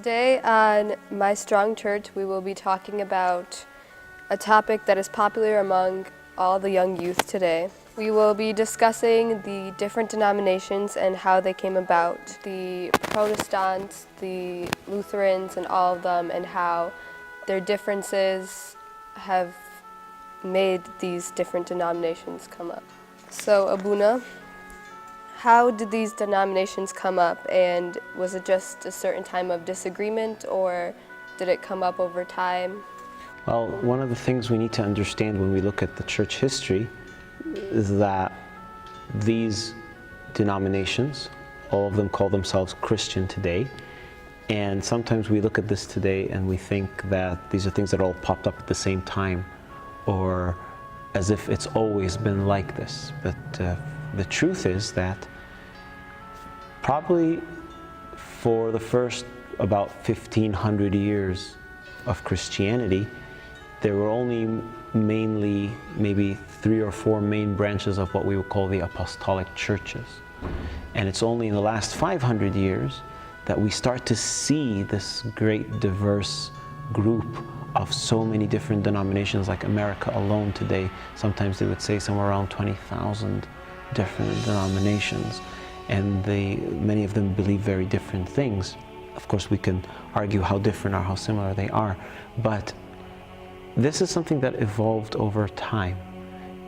Today on My Strong Church, we will be talking about a topic that is popular among all the young youth today. We will be discussing the different denominations and how they came about, the Protestants, the Lutherans, and all of them, and how their differences have made these different denominations come up. So, Abuna, how did these denominations come up, and was it just a certain time of disagreement, or did it come up over time? Well, one of the things we need to understand when we look at the church history is that these denominations, all of them call themselves Christian today, and sometimes we look at this today and we think that these are things that all popped up at the same time, or as if it's always been like this. But the truth is that probably for the first about 1,500 years of Christianity, there were only mainly maybe 3 or 4 main branches of what we would call the apostolic churches. And it's only in the last 500 years that we start to see this great diverse group of so many different denominations. Like America alone today, sometimes they would say somewhere around 20,000 different denominations, and many of them believe very different things. Of course, we can argue how different or how similar they are, but this is something that evolved over time.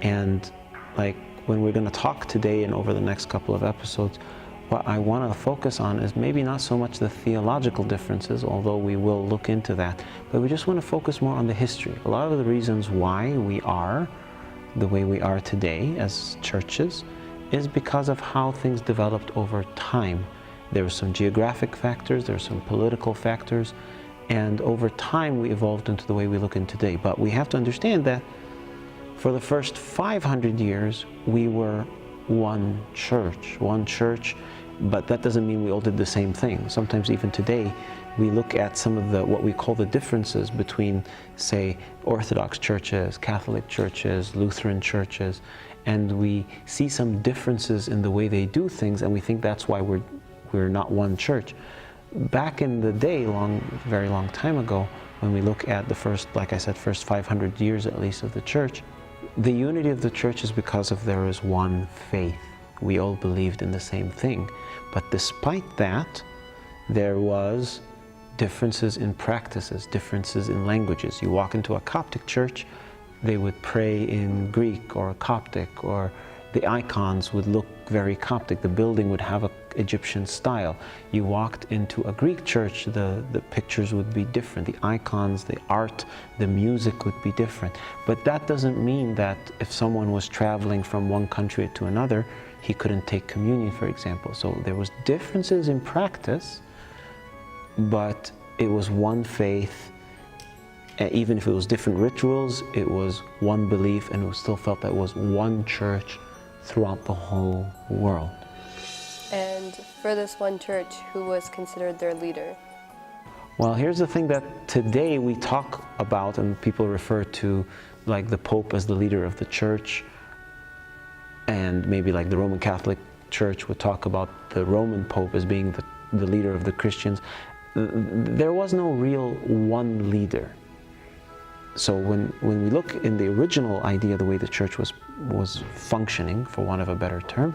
And like when we're going to talk today and over the next couple of episodes, what I want to focus on is maybe not so much the theological differences, although we will look into that, but we just want to focus more on the history. A lot of the reasons why we are the way we are today as churches is because of how things developed over time. There were some geographic factors, there were some political factors, and over time we evolved into the way we look in today. But we have to understand that for the first 500 years we were one church, but that doesn't mean we all did the same thing. Sometimes even today we look at some of what we call the differences between, say, Orthodox churches, Catholic churches, Lutheran churches, and we see some differences in the way they do things, and we think that's why we're not one church. Back in the day, very long time ago, when we look at the first, like I said, first 500 years at least of the church, the unity of the church is because there is one faith. We all believed in the same thing. But despite that, there was differences in practices, differences in languages. You walk into a Coptic church, they would pray in Greek or Coptic, or the icons would look very Coptic. The building would have an Egyptian style. You walked into a Greek church, the pictures would be different. The icons, the art, the music would be different. But that doesn't mean that if someone was traveling from one country to another, he couldn't take communion, for example. So there was differences in practice, but it was one faith. Even if it was different rituals, it was one belief, and it was still felt that it was one church throughout the whole world. And for this one church, who was considered their leader? Well, here's the thing that today we talk about, and people refer to like the Pope as the leader of the church, and maybe like the Roman Catholic Church would talk about the Roman Pope as being the leader of the Christians. There was no real one leader. So when we look in the original idea, the way the church was functioning, for want of a better term,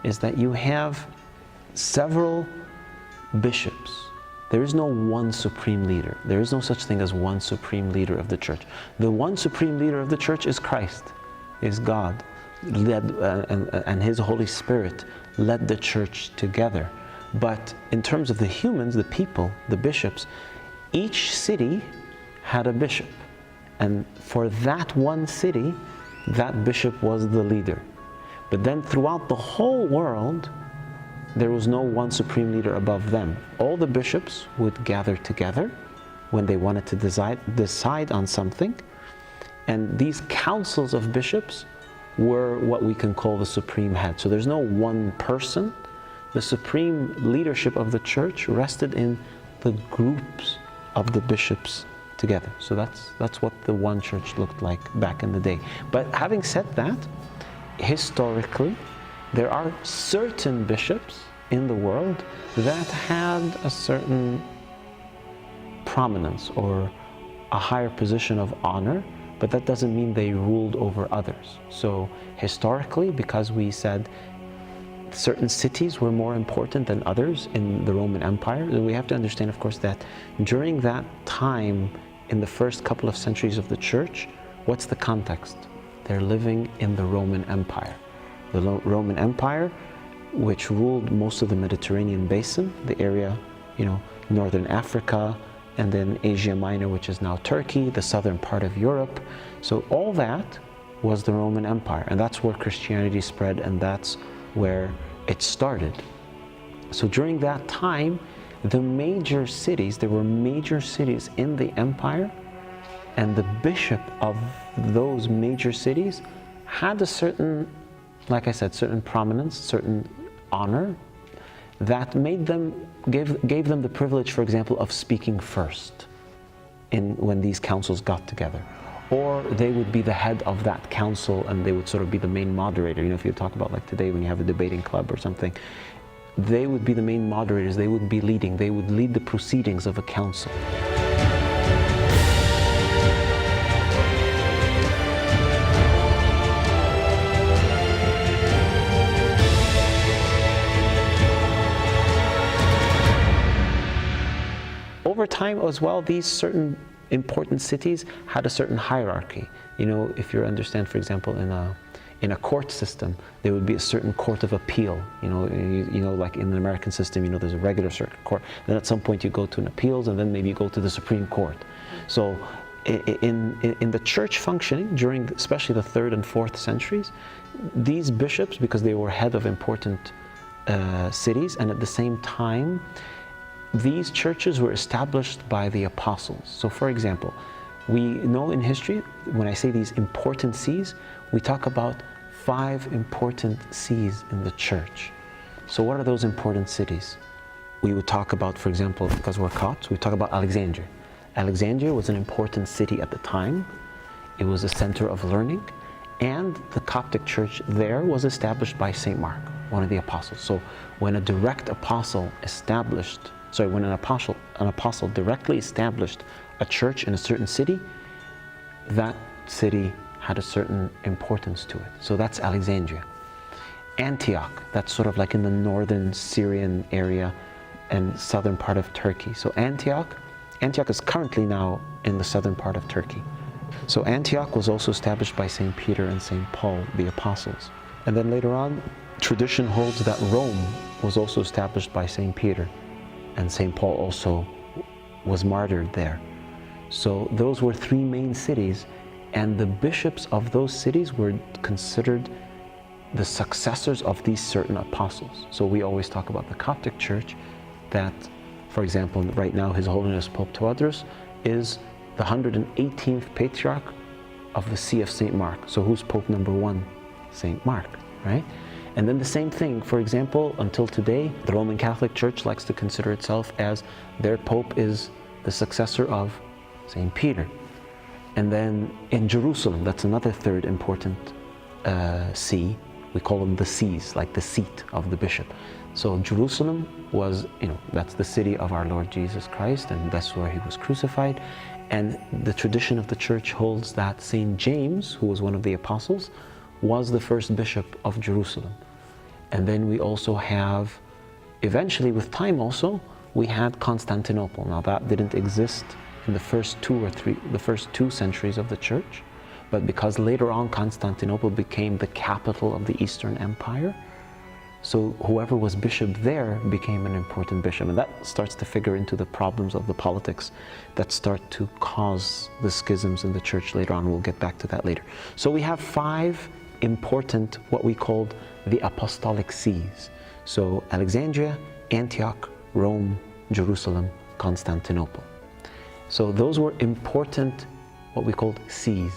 is that you have several bishops. There is no one supreme leader. There is no such thing as one supreme leader of the church. The one supreme leader of the church is Christ, is God, and His Holy Spirit led the church together. But in terms of the humans, the people, the bishops, each city had a bishop. And for that one city, that bishop was the leader. But then throughout the whole world, there was no one supreme leader above them. All the bishops would gather together when they wanted to decide on something. And these councils of bishops were what we can call the supreme head. So there's no one person. The supreme leadership of the church rested in the groups of the bishops together. So that's what the one church looked like back in the day. But having said that, historically, there are certain bishops in the world that had a certain prominence or a higher position of honor, but that doesn't mean they ruled over others. So historically, because we said certain cities were more important than others in the Roman Empire, we have to understand, of course, that during that time, in the first couple of centuries of the church, what's the context? They're living in the Roman Empire. The Roman Empire, which ruled most of the Mediterranean basin, the area, northern Africa, and then Asia Minor, which is now Turkey, the southern part of Europe. So all that was the Roman Empire, and that's where Christianity spread, and that's where it started. So during that time, there were major cities in the empire, and the bishop of those major cities had a certain, like I said, certain prominence, certain honor, that gave them the privilege, for example, of speaking first when these councils got together. Or they would be the head of that council, and they would sort of be the main moderator. If you talk about like today when you have a debating club or something, they would be the main moderators, they would be leading, they would lead the proceedings of a council. Over time as well, these certain important cities had a certain hierarchy. If you understand, for example, in a court system, there would be a certain court of appeal. Like in the American system, there's a regular circuit court. Then at some point you go to an appeals, and then maybe you go to the Supreme Court. So in the church functioning during especially the 3rd and 4th centuries, these bishops, because they were head of important cities, and at the same time, these churches were established by the apostles. So for example, we know in history, when I say these important sees, we talk about 5 important sees in the church. So what are those important cities? We would talk about, for example, because we're Copts, we talk about Alexandria. Alexandria was an important city at the time. It was a center of learning, and the Coptic church there was established by St. Mark, one of the apostles. So when a direct apostle when an apostle directly established a church in a certain city, that city had a certain importance to it. So that's Alexandria. Antioch, that's sort of like in the northern Syrian area and southern part of Turkey. So Antioch is currently now in the southern part of Turkey. So Antioch was also established by St. Peter and St. Paul, the apostles. And then later on, tradition holds that Rome was also established by St. Peter, and St. Paul also was martyred there. So those were 3 main cities, and the bishops of those cities were considered the successors of these certain apostles. So we always talk about the Coptic Church, that, for example, right now His Holiness Pope Tawadros is the 118th Patriarch of the See of St. Mark. So who's Pope number 1? St. Mark, right? And then the same thing, for example, until today, the Roman Catholic Church likes to consider itself as their Pope is the successor of St. Peter. And then in Jerusalem, that's another 3rd important see. We call them the sees, like the seat of the bishop. So Jerusalem was, that's the city of our Lord Jesus Christ, and that's where He was crucified. And the tradition of the church holds that St. James, who was one of the apostles, was the first bishop of Jerusalem. And then we also have, eventually with time also, we had Constantinople. Now that didn't exist in the first 2 centuries of the church, but because later on Constantinople became the capital of the Eastern Empire, so whoever was bishop there became an important bishop. And that starts to figure into the problems of the politics that start to cause the schisms in the church later on. We'll get back to that later. So we have 5 important, what we called the apostolic sees. So Alexandria, Antioch, Rome, Jerusalem, Constantinople. So those were important, what we called sees.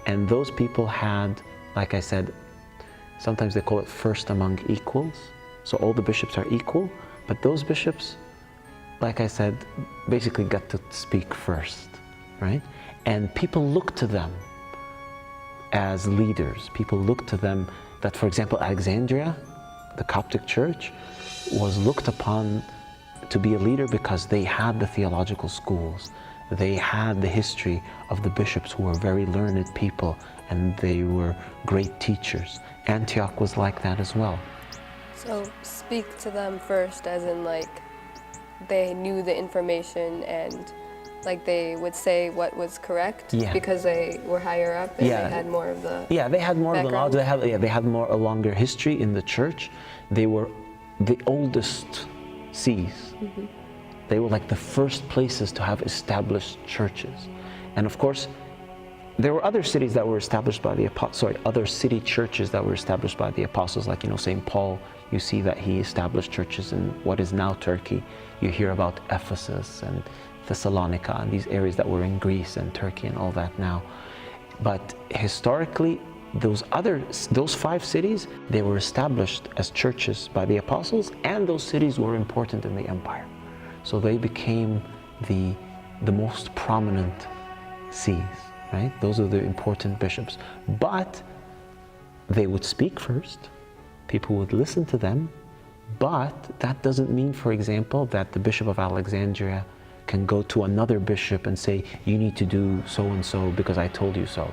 And those people had, like I said, sometimes they call it first among equals. So all the bishops are equal, but those bishops, like I said, basically got to speak first, right? And people look to them as leaders. People look to them that, for example, Alexandria, the Coptic Church, was looked upon to be a leader because they had the theological schools. They had the history of the bishops who were very learned people, and they were great teachers. Antioch was like that as well. So speak to them first, as in like they knew the information and like they would say what was correct because they were higher up and they had more of the they had more of the knowledge. They had more a longer history in the church. They were the oldest sees. They were like the first places to have established churches. And of course, there were other cities that were established by the other city churches that were established by the apostles, like, St. Paul. You see that he established churches in what is now Turkey. You hear about Ephesus and Thessalonica and these areas that were in Greece and Turkey and all that now. But historically, those 5 cities, they were established as churches by the apostles, and those cities were important in the empire. So they became the most prominent sees, right? Those are the important bishops. But they would speak first, people would listen to them, but that doesn't mean, for example, that the Bishop of Alexandria can go to another bishop and say, you need to do so and so because I told you so.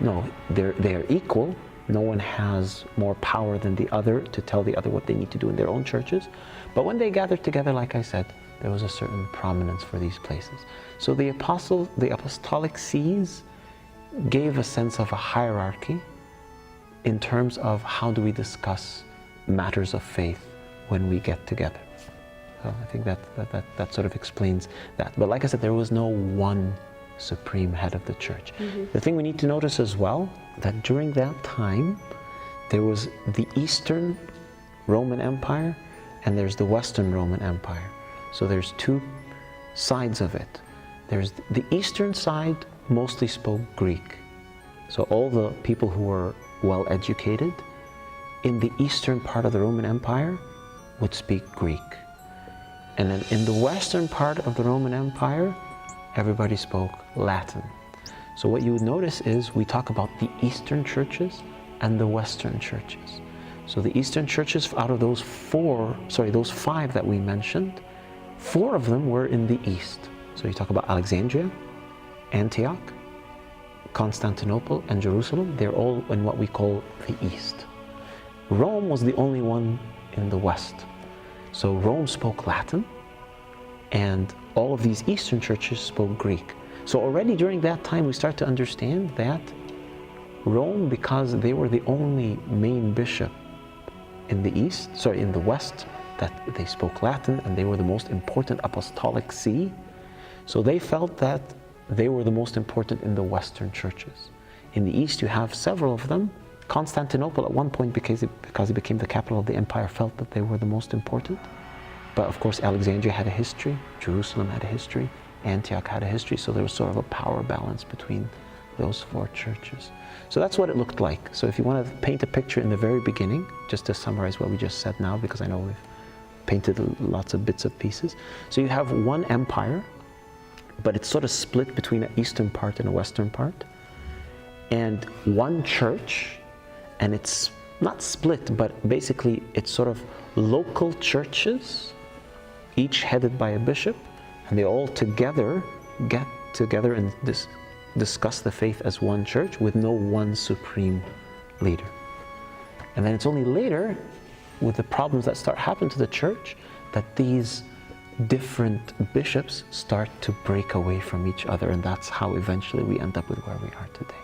No, they are equal. No one has more power than the other to tell the other what they need to do in their own churches. But when they gathered together, like I said, there was a certain prominence for these places. So the apostolic sees gave a sense of a hierarchy in terms of how do we discuss matters of faith when we get together. So I think that sort of explains that. But like I said, there was no one supreme head of the church. The thing we need to notice as well, that during that time, there was the Eastern Roman Empire and there's the Western Roman Empire. So there's 2 sides of it. There's the Eastern side mostly spoke Greek. So all the people who were well educated in the eastern part of the Roman Empire would speak Greek. And then in the western part of the Roman Empire, everybody spoke Latin. So what you would notice is we talk about the Eastern churches and the Western churches. So the Eastern churches, out of those 5 that we mentioned, 4 of them were in the East. So you talk about Alexandria, Antioch, Constantinople, and Jerusalem. They're all in what we call the East. Rome was the only one in the West. So Rome spoke Latin, and all of these Eastern churches spoke Greek. So already during that time, we start to understand that Rome, because they were the only main bishop in the West, that they spoke Latin, and they were the most important apostolic see. So they felt that they were the most important in the Western churches. In the East, you have several of them. Constantinople at one point, because it became the capital of the empire, felt that they were the most important. But of course, Alexandria had a history, Jerusalem had a history, Antioch had a history, so there was sort of a power balance between those 4 churches. So that's what it looked like. So if you want to paint a picture in the very beginning, just to summarize what we just said now, because I know we've painted lots of bits of pieces. So you have one empire, but it's sort of split between an eastern part and a western part, and one church, and it's not split, but basically it's sort of local churches, each headed by a bishop, and they all together get together and discuss the faith as one church with no one supreme leader. And then it's only later, with the problems that start happening to the church, that these different bishops start to break away from each other, and that's how eventually we end up with where we are today.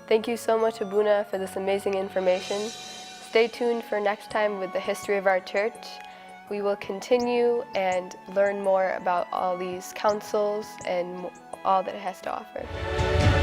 Thank you so much, Abuna, for this amazing information. Stay tuned for next time with the history of our church. We will continue and learn more about all these councils and all that it has to offer.